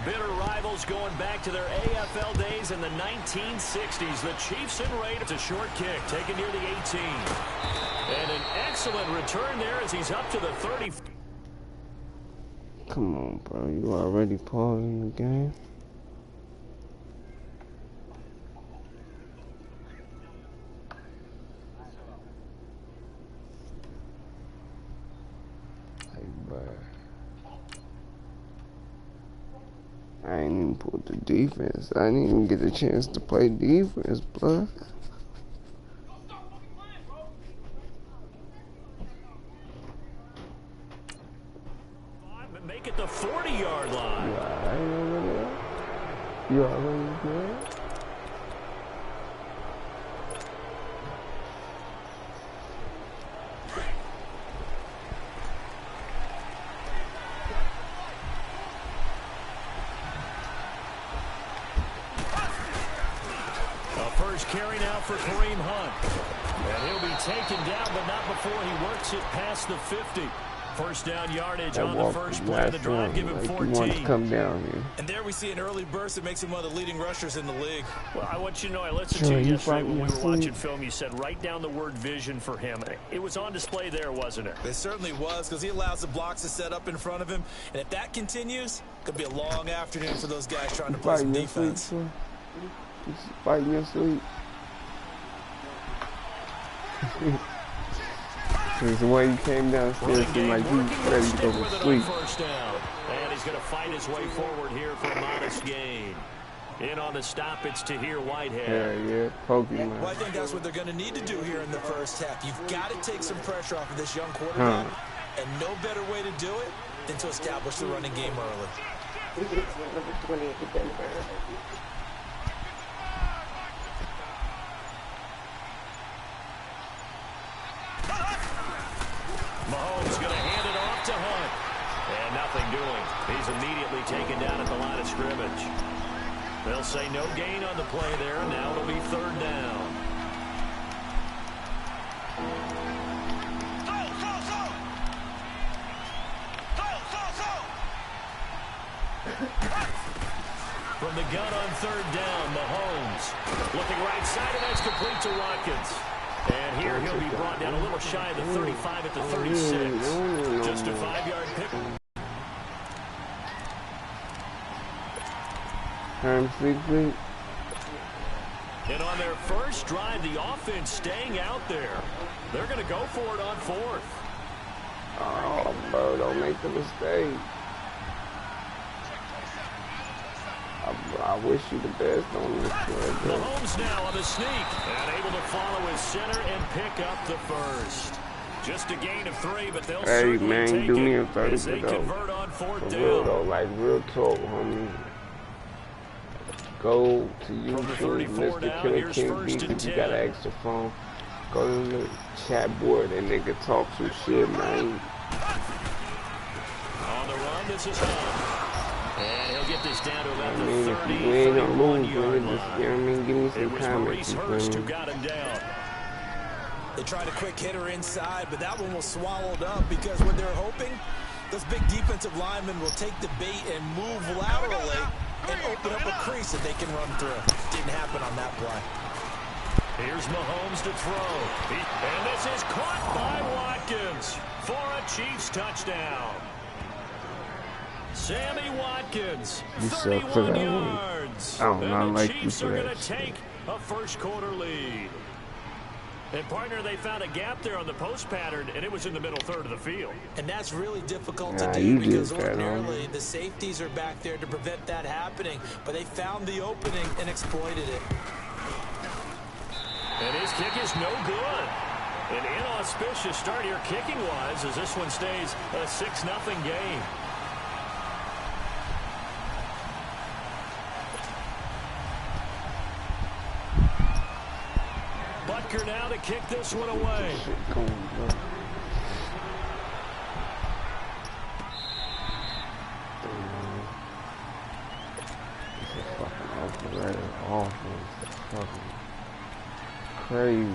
Bitter rivals going back to their AFL days in the 1960s. The Chiefs and Raiders. A short kick taken near the 18. And an excellent return there as he's up to the 30. Come on, bro. You already pausing the game? Hey, bro. I ain't even pulled the defense. I didn't even get a chance to play defense, bro. Make it the 40-yard line. You alright over there? You already good? First carry now for Kareem Hunt. And he'll be taken down, but not before he works it past the 50. First down yardage on the first play of the drive, give him 14. He wants to come down here. And there we see an early burst that makes him one of the leading rushers in the league. Well, I want you to know, I listened to you yesterday when we were watching film. You said write down the word vision for him. It was on display there, wasn't it? It certainly was, because he allows the blocks to set up in front of him. And if that continues, it could be a long afternoon for those guys trying to play some defense. He's fighting your sleep. Because the way he came downstairs seemed like he was ready to go to sleep. First down. And he's going to fight his way forward here for a modest gain. In on the stop, it's Tahir Whitehead. Yeah, Pokemon. Well, I think that's what they're going to need to do here in the first half. You've got to take some pressure off of this young quarterback. And no better way to do it than to establish the running game early. Mahomes going to hand it off to Hunt. And nothing doing. He's immediately taken down at the line of scrimmage. They'll say no gain on the play there. Now it'll be third down. From the gun on third down, Mahomes looking right side, and that's complete to Watkins. And here he'll be brought down a little shy of the 35 at the 36. Just a 5-yard pick. And on their first drive, the offense staying out there. They're going to go for it on fourth. Oh, bro, don't make the mistake. I wish you the best on this one. Mahomes now on the sneak and able to follow his center and pick up the first. Just a gain of 3, but they'll certainly take do me it a favor, as they convert on fourth down. Real though, like real talk, homie. Go to YouTube, Mr. Killer King Beast, if you got an extra phone. Go to the chat board and they can talk some shit, man. On the run, this is Hunt. And he'll get this down to about the 30, 31-yard line. You know what I mean? Give me some it was Maurice Hurst who got him down. They tried a quick hitter inside, but that one was swallowed up because what they're hoping, those big defensive linemen will take the bait and move laterally and open up a crease that they can run through. Didn't happen on that play. Here's Mahomes to throw. And this is caught by Watkins for a Chiefs touchdown. Sammy Watkins, 31 yards. And the Chiefs are going to take a first quarter lead. And partner, they found a gap there on the post pattern, and it was in the middle third of the field. And that's really difficult to do because ordinarily the safeties are back there to prevent that happening. But they found the opening and exploited it. And his kick is no good. An inauspicious start here kicking-wise as this one stays a 6-0 game. Butker now to kick this one away. Crazy.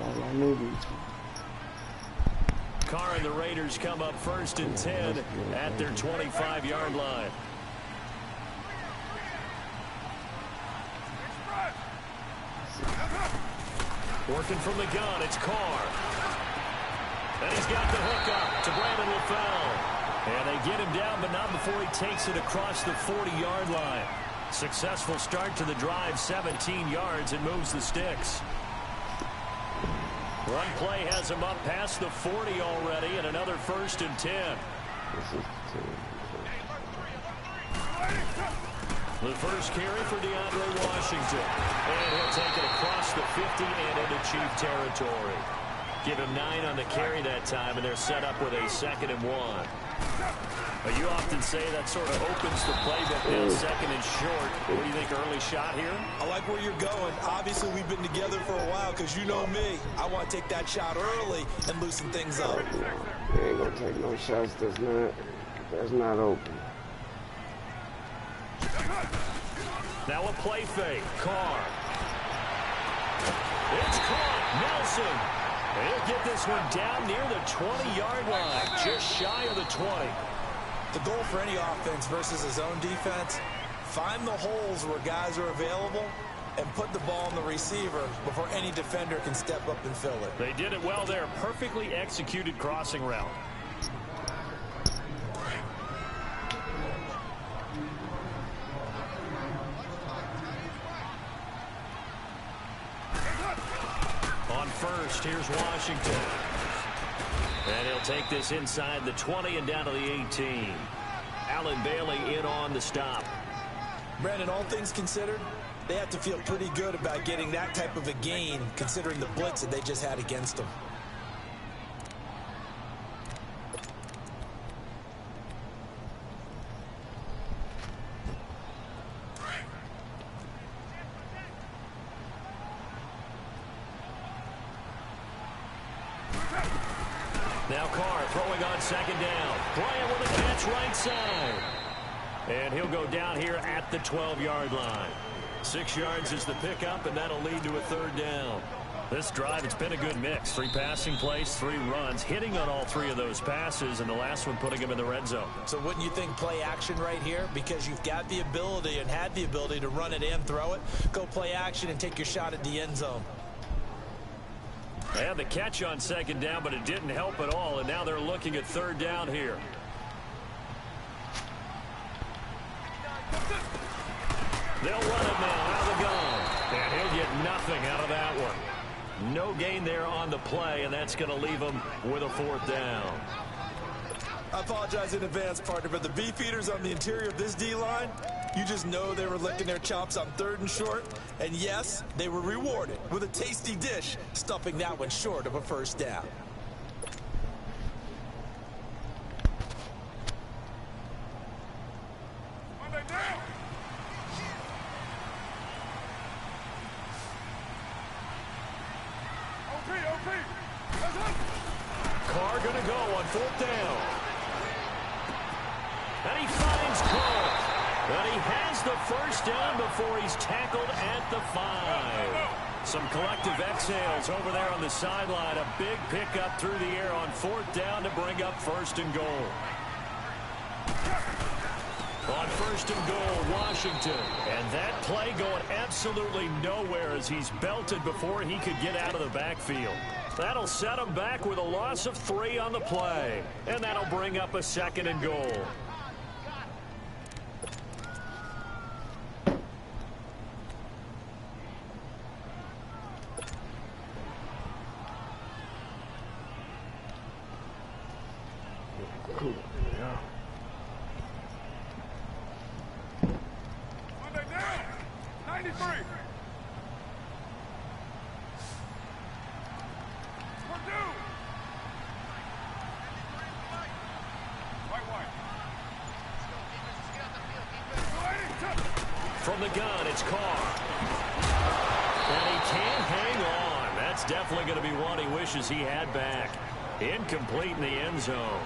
All I need is Carr and the Raiders come up 1st and 10 at their 25-yard line. Working from the gun, it's Carr. And he's got the hook up to Brandon LaFell. And they get him down, but not before he takes it across the 40-yard line. Successful start to the drive, 17 yards, and moves the sticks. Run play has him up past the 40 already, and another 1st and 10. The first carry for DeAndre Washington. And he'll take it across the 50 and into Chief territory. Give him 9 on the carry that time, and they're set up with a 2nd and 1. But you often say that sort of opens the playbook now, 2nd and short. What do you think, early shot here? I like where you're going. Obviously, we've been together for a while because you know me. I want to take that shot early and loosen things up. They ain't going to take no shots that's not open. Now a play fake. Carr. It's caught. Nelson. He'll get this one down near the 20-yard line, just shy of the 20. The goal for any offense versus a zone defense, find the holes where guys are available and put the ball on the receiver before any defender can step up and fill it. They did it well there. Perfectly executed crossing route. On first, here's Washington. And he'll take this inside the 20 and down to the 18. Allen Bailey in on the stop. Brandon, all things considered, they have to feel pretty good about getting that type of a gain considering the blitz that they just had against them. Now Carr throwing on 2nd down. Bryant with a catch right side. And he'll go down here at the 12-yard line. 6 yards is the pickup, and that'll lead to a 3rd down. This drive, it's been a good mix. 3 passing plays, 3 runs, hitting on all 3 of those passes, and the last one putting him in the red zone. So wouldn't you think play action right here? Because you've got the ability and had the ability to run it and throw it. Go play action and take your shot at the end zone. They had the catch on 2nd down, but it didn't help at all, and now they're looking at 3rd down here. They'll run it now out of the gun, and he'll get nothing out of that one. No gain there on the play, and that's going to leave him with a 4th down. I apologize in advance, partner, but the beefeaters on the interior of this D-line, you just know they were licking their chops on 3rd and short. And yes, they were rewarded with a tasty dish, stuffing that one short of a 1st down. Carr going to go on 4th down. And he finds Carr. But he has the 1st down before he's tackled at the 5. Some collective exhales over there on the sideline. A big pickup through the air on 4th down to bring up 1st and goal. On 1st and goal, Washington. And that play going absolutely nowhere as he's belted before he could get out of the backfield. That'll set him back with a loss of 3 on the play. And that'll bring up a 2nd and goal. From the gun, it's Carr. And he can't hang on. That's definitely going to be one he wishes he had back. Incomplete in the end zone.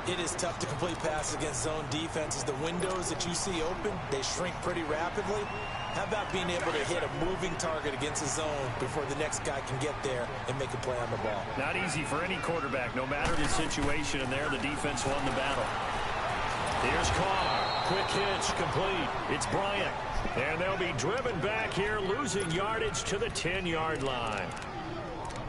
It is tough to complete passes against zone defenses. The windows that you see open, they shrink pretty rapidly. How about being able to hit a moving target against the zone before the next guy can get there and make a play on the ball? Not easy for any quarterback, no matter the situation, and there the defense won the battle. Here's Carr. Quick hitch, complete. It's Bryant. And they'll be driven back here, losing yardage to the 10-yard line.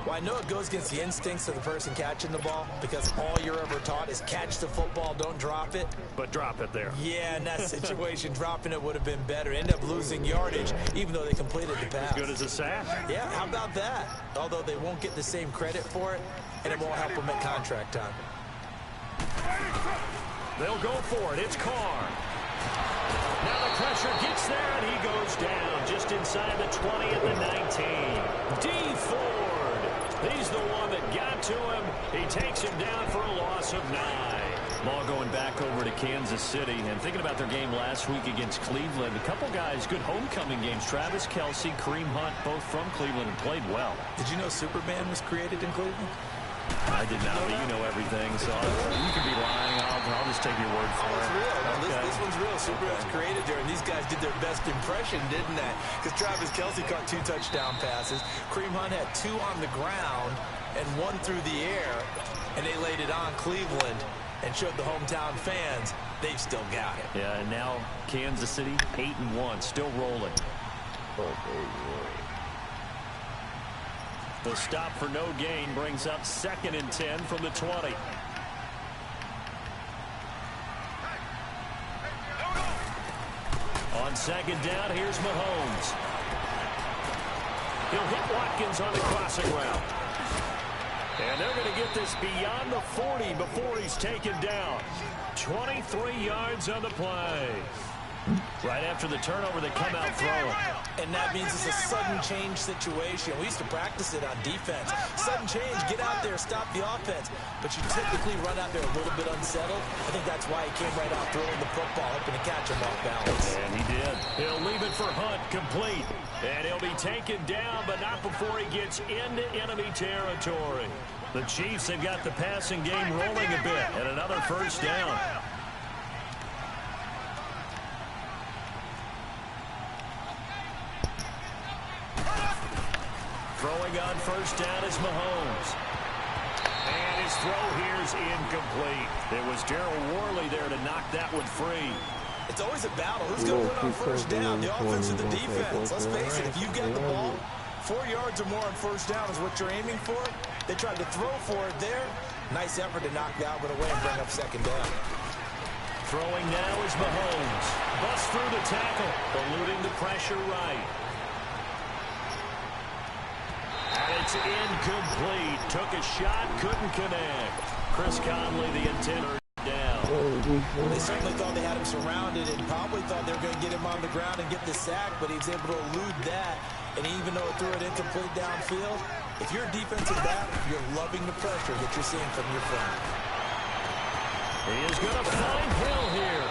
Well, I know it goes against the instincts of the person catching the ball because all you're ever taught is catch the football, don't drop it. But drop it there. Yeah, in that situation, dropping it would have been better. End up losing yardage, even though they completed the pass. As good as a sack. Yeah, how about that? Although they won't get the same credit for it, and it won't help them at contract time. They'll go for it. It's Carr. Now the pressure gets there, and he goes down just inside the 20 at the 19. D. Ford. He's the one that got to him. He takes him down for a loss of 9. Ball going back over to Kansas City. And thinking about their game last week against Cleveland, a couple guys, good homecoming games. Travis Kelce, Kareem Hunt, both from Cleveland, and played well. Did you know Superman was created in Cleveland? I did not, but you know everything, so you could be lying. I'll just take your word for it. It's real. No, Okay. this one's real. Superman was created there, and these guys did their best impression, didn't they? Because Travis Kelce caught 2 touchdown passes. Kareem Hunt had 2 on the ground and 1 through the air, and they laid it on Cleveland and showed the hometown fans they've still got it. Yeah, and now Kansas City 8-1, still rolling. The stop for no gain brings up 2nd and 10 from the 20. On 2nd down, here's Mahomes. He'll hit Watkins on the crossing route. And they're going to get this beyond the 40 before he's taken down. 23 yards on the play. Right after the turnover, they come out throwing. And that means it's a sudden change situation. We used to practice it on defense. Sudden change, get out there, stop the offense. But you typically run out there a little bit unsettled. I think that's why he came right out throwing the football, hoping to catch him off balance. And he did. He'll leave it for Hunt, complete. And he'll be taken down, but not before he gets into enemy territory. The Chiefs have got the passing game rolling a bit. And another first down. Throwing on first down is Mahomes. And his throw here is incomplete. It was Darryl Worley there to knock that one free. It's always a battle. Who's going to win on first down? The offense or the defense? Let's face it, if you get the ball, 4 yards or more on first down is what you're aiming for. They tried to throw for it there. Nice effort to knock that one away and bring up 2nd down. Throwing now is Mahomes. Busts through the tackle, eluding the pressure right. And it's incomplete. Took a shot, couldn't connect. Chris Conley, the intender, down. They certainly thought they had him surrounded and probably thought they were going to get him on the ground and get the sack, but he was able to elude that. And even though it threw it incomplete downfield, if you're a defensive back, you're loving the pressure that you're seeing from your front. He is going to find Hill here.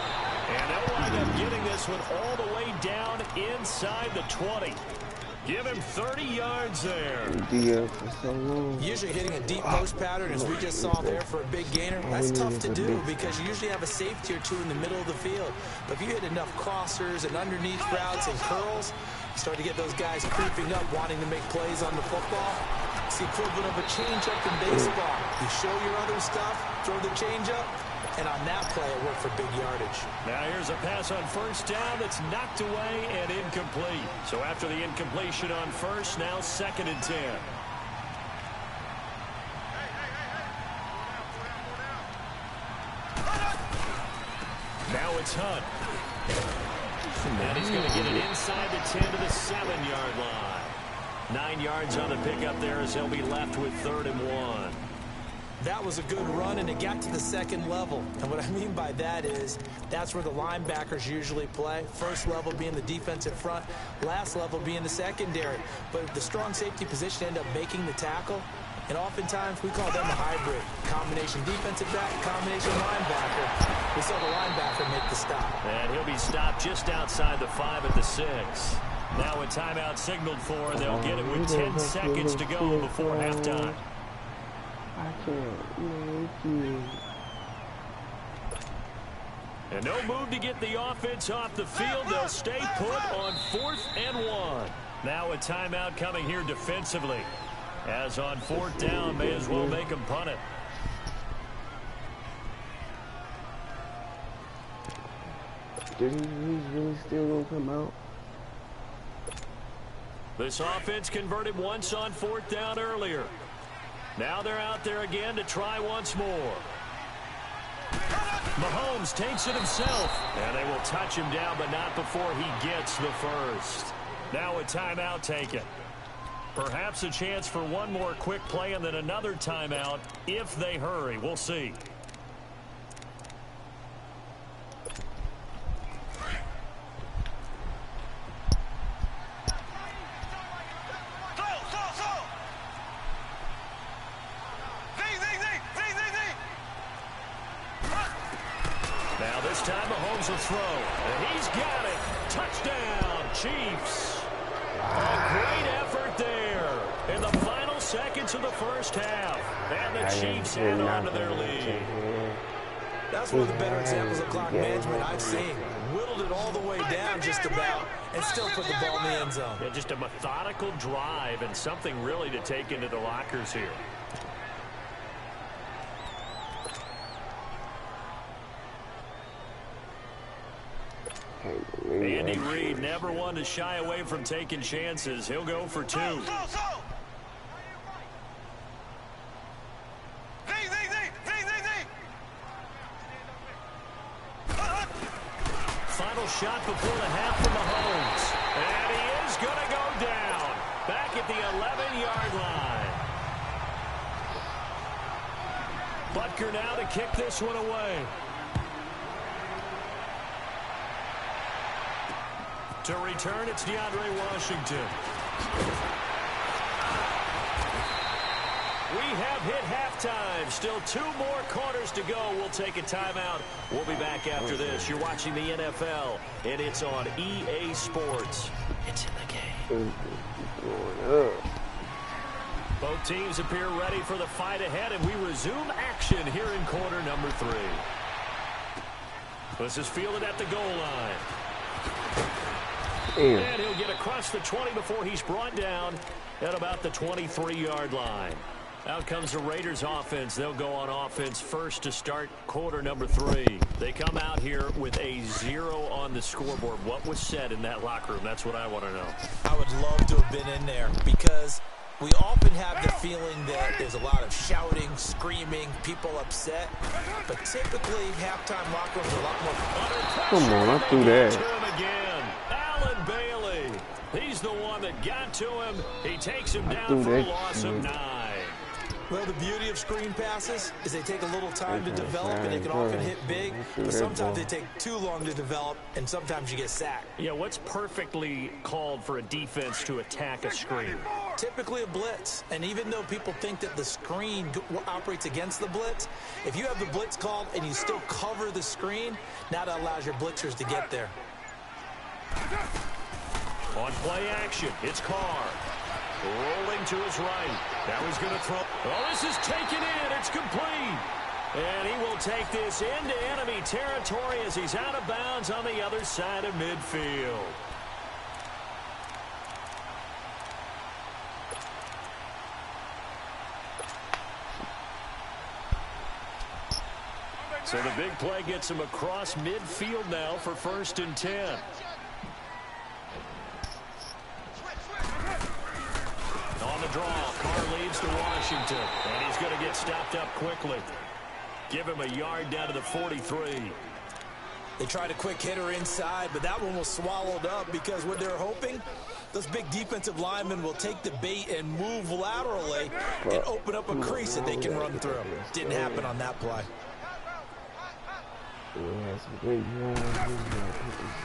And they'll wind up getting this one all the way down inside the 20. Give him 30 yards there. Usually hitting a deep post pattern, as we just saw there for a big gainer, that's tough to do because you usually have a safety or 2 in the middle of the field. But if you hit enough crossers and underneath routes and curls, you start to get those guys creeping up, wanting to make plays on the football. It's the equivalent of a changeup in baseball. You show your other stuff, throw the changeup, and on that play, it worked for big yardage. Now here's a pass on first down that's knocked away and incomplete. So after the incompletion on first, now 2nd and 10. Now it's Hunt. And he's going to get it inside the 10 to the 7-yard line. 9 yards on the pickup there as he'll be left with 3rd and 1. That was a good run, and it got to the 2nd level. And what I mean by that is that's where the linebackers usually play. First level being the defensive front, last level being the secondary. But the strong safety position ended up making the tackle. And oftentimes we call them a hybrid. Combination defensive back, combination linebacker. We saw the linebacker make the stop. And he'll be stopped just outside the 5 at the 6. Now a timeout signaled for, and they'll get it with 10 seconds to go before halftime. I can't make you. And no move to get the offense off the field. They'll stay put on 4th and 1. Now a timeout coming here defensively. As on 4th down, may as well make them punt it. Did he really still gonna come out? This offense converted once on 4th down earlier. Now they're out there again to try once more. Mahomes takes it himself, and they will touch him down, but not before he gets the first. Now a timeout taken. Perhaps a chance for one more quick play and then another timeout if they hurry. We'll see. Now this time Mahomes will throw, and he's got it. Touchdown, Chiefs. A great effort there in the final seconds of the first half. And the Chiefs add on to their lead. That's one of the better examples of clock management I've seen. Whittled it all the way down just about and still put the ball in the end zone. Yeah, just a methodical drive and something really to take into the lockers here. Andy Reid, never one to shy away from taking chances. He'll go for 2. Final shot before the half for Mahomes. And he is going to go down. Back at the 11-yard line. Butker now to kick this one away. To return, it's DeAndre Washington. We have hit halftime. Still 2 more quarters to go. We'll take a timeout. We'll be back after this. You're watching the NFL, and it's on EA Sports. It's in the game. Both teams appear ready for the fight ahead, and we resume action here in quarter number 3. This is fielded at the goal line. And he'll get across the 20 before he's brought down at about the 23-yard line. Out comes the Raiders offense. They'll go on offense first to start quarter number 3. They come out here with a 0 on the scoreboard. What was said in that locker room? That's what I want to know. I would love to have been in there because we often have the feeling that there's a lot of shouting, screaming, people upset. But typically, halftime locker rooms are a lot more. Come on, I threw that. Bailey. He's the one that got to him. He takes him down for a loss of 9. Well, the beauty of screen passes is they take a little time to develop, and they can often hit big. But sometimes they take too long to develop, and sometimes you get sacked. Yeah, what's perfectly called for a defense to attack a screen? Typically a blitz. And even though people think that the screen operates against the blitz, if you have the blitz called and you still cover the screen, now that allows your blitzers to get there. On play action, it's Carr. Rolling to his right. Now he's going to throw. Oh, this is taken in. It's complete. And he will take this into enemy territory as he's out of bounds on the other side of midfield. So the big play gets him across midfield now for 1st and 10. On the draw, Carr leads to Washington, and he's going to get stopped up quickly. Give him a yard down to the 43. They tried a quick hitter inside, but that one was swallowed up because what they're hoping, those big defensive linemen will take the bait and move laterally and open up a crease that they can run through. Didn't happen on that play.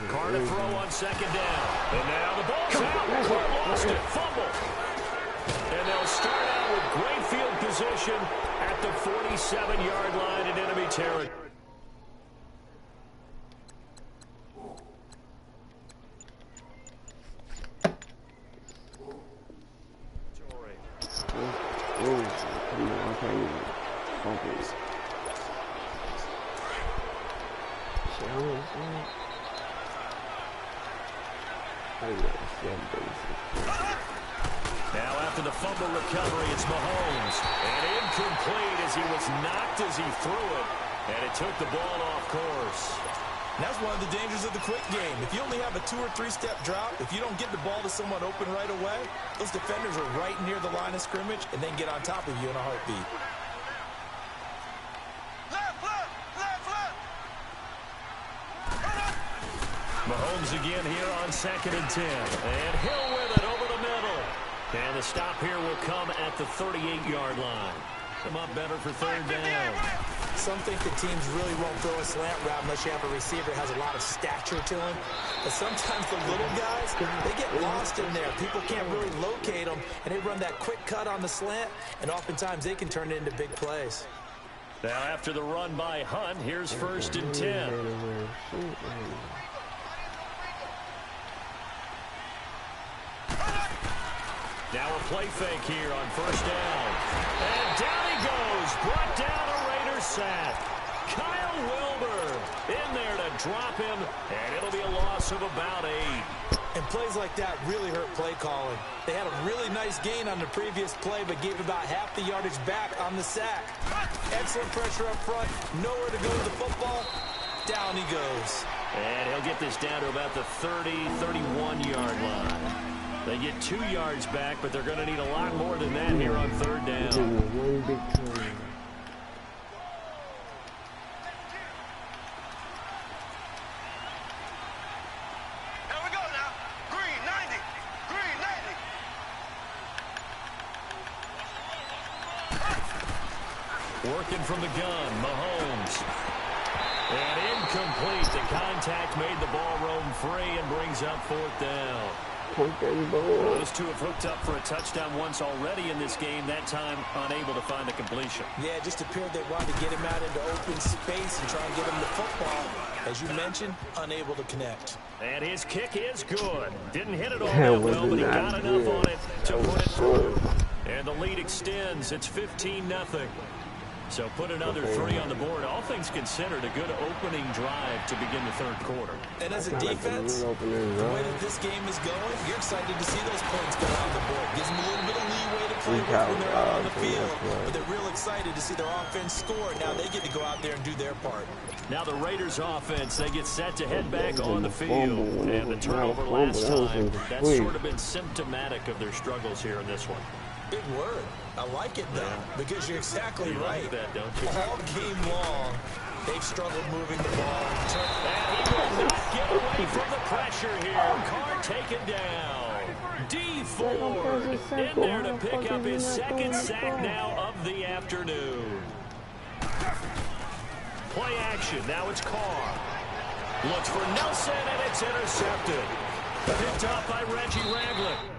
Carr to throw on 2nd down. And now the ball's out. Carr lost it. Fumble. And they'll start out with great field position at the 47-yard line in enemy territory. Now after the fumble recovery, it's Mahomes. And incomplete as he was knocked as he threw it. And it took the ball off course. And that's one of the dangers of the quick game. If you only have a 2- or 3-step drop, if you don't get the ball to someone open right away, those defenders are right near the line of scrimmage and then get on top of you in a heartbeat. Mahomes again here on 2nd and 10. And Hill with it over the middle. And the stop here will come at the 38-yard line. Come up better for 3rd down. Some think the teams really won't throw a slant route unless you have a receiver that has a lot of stature to him. But sometimes the little guys, they get lost in there. People can't really locate them, and they run that quick cut on the slant, and oftentimes they can turn it into big plays. Now after the run by Hunt, here's 1st and 10. Now a play fake here on 1st down. And down he goes. Brought down a Raiders sack. Kyle Wilbur in there to drop him. And it'll be a loss of about 8. And plays like that really hurt play calling. They had a really nice gain on the previous play, but gave about half the yardage back on the sack. Excellent pressure up front. Nowhere to go with the football. Down he goes. And he'll get this down to about the 30, 31-yard line. They get 2 yards back, but they're going to need a lot more than that here on 3rd down. Working from the gun, Mahomes. And incomplete. The contact made the ball roam free and brings up 4th down. Those two have hooked up for a touchdown once already in this game, that time unable to find a completion. Yeah, it just appeared they wanted to get him out into open space and try and get him the football. As you mentioned, unable to connect. And his kick is good. Didn't hit it all that well, but he got enough on it to put it through. And the lead extends. It's 15-0. So put another 3 on the board. All things considered, a good opening drive to begin the 3rd quarter. And as a defense, the way that this game is going, you're excited to see those points go on the board. Gives them a little bit of leeway to play with when they're out on the field. But they're real excited to see their offense score. Now they get to go out there and do their part. Now the Raiders offense, they get set to head back on the field. And the turnover last time, that's sort of been symptomatic of their struggles here in this one. Big word. I like it, though, because you're exactly right. Like that, don't you? All game long, they've struggled moving the ball. And he will not get away from the pressure here. Carr taken down. D Ford in there to pick up his 2nd sack now of the afternoon. Play action. Now it's Carr. Looks for Nelson, and it's intercepted. Picked up by Reggie Ragland.